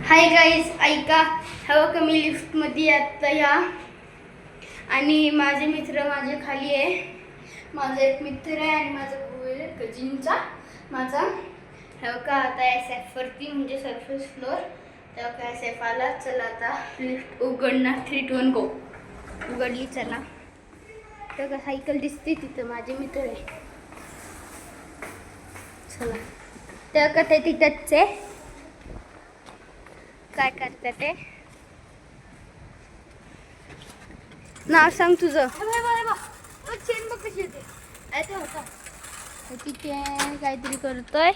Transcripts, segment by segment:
Hi guys, ऐका. हवं का मी लिफ्टमध्ये आता या आणि माझे मित्र माझे खाली आहे. माझा एक मित्र आहे आणि माझा भाऊ आहे कजिनचा माझा. हवं का आता एस एफवरती म्हणजे सरफेस फ्लोअर. तेव्हा का एस एफ आला. चला आता लिफ्ट उघडणार. 3, 2, 1 गो. उघडली. चला. तेव्हा का सायकल दिसते तिथं माझे मित्र आहे. चला. तेव्हा का ते तिथंच आहे. काय करतात ते नाव सांग तुझं. चेन बघ कशी येते. तिथे काहीतरी करतोय.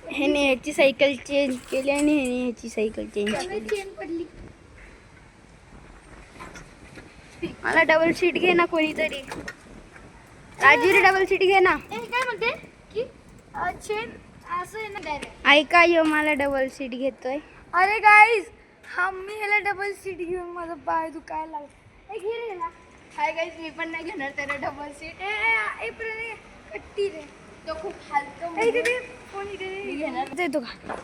ह्याने ह्याची सायकल चेंज केली आणि ह्याने ह्याची सायकल चेंज केली. चेन पडली. मला डबल सीट घे ना कोणीतरी. राजवीर डबल सीट घे ना. काय म्हणते की चेन असं आहे ना डायरेक्ट. ऐका यो मला डबल सीट घेतोय. अरे गाईज, हा मी ह्याला डबल सीट घेऊन माझा पाय दुखायला लागला. घे रे ह्याला. हाय गाईज, मी पण नाही घेणार त्याला डबल सीट. ए प्रणय कट्टी रे. तो खूप हालतो. फोन इथे मी घेणार. देतो का.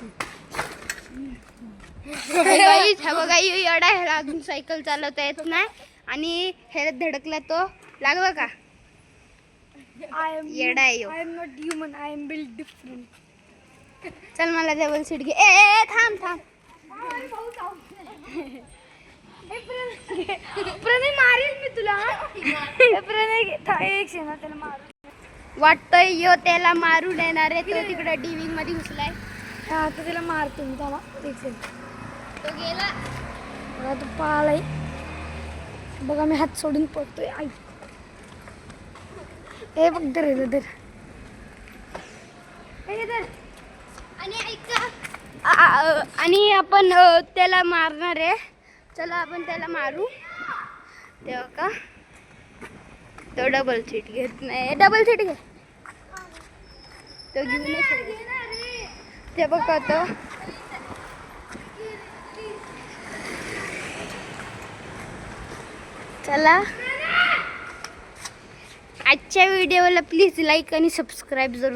गाईज हा बघा यो एवढा ह्याला अजून सायकल चालवता येत नाही आणि ह्याला धडकला तो लागला का. येडा आहे यो. I am not human, I am build different. चल मला डबल सीट घे. ए थांब थांब. प्रणय मारेल मी तुला. प्रणय एक शेणा त्याला मार. वाटतंय यो त्याला मारू देणार आहे. तो तिकडे डिविंग मध्ये घुसलाय. हा तर त्याला मारतो मी त्याला. एक सेकंड. तो गेला. बघा तो पाळाय. बघा मी हात सोडून पडतोय. आई हे बघ दर दर. आणि ऐका आणि आपण त्याला मारणार आहे. चला आपण त्याला मारू. तेव्हा का तो डबल सीट घेत नाही. डबल सीट घे. तो घेऊ नाही शकत. ते बघा तो चला. आजच्या व्हिडिओला प्लीज लाईक आणि सबस्क्राईब जरूर.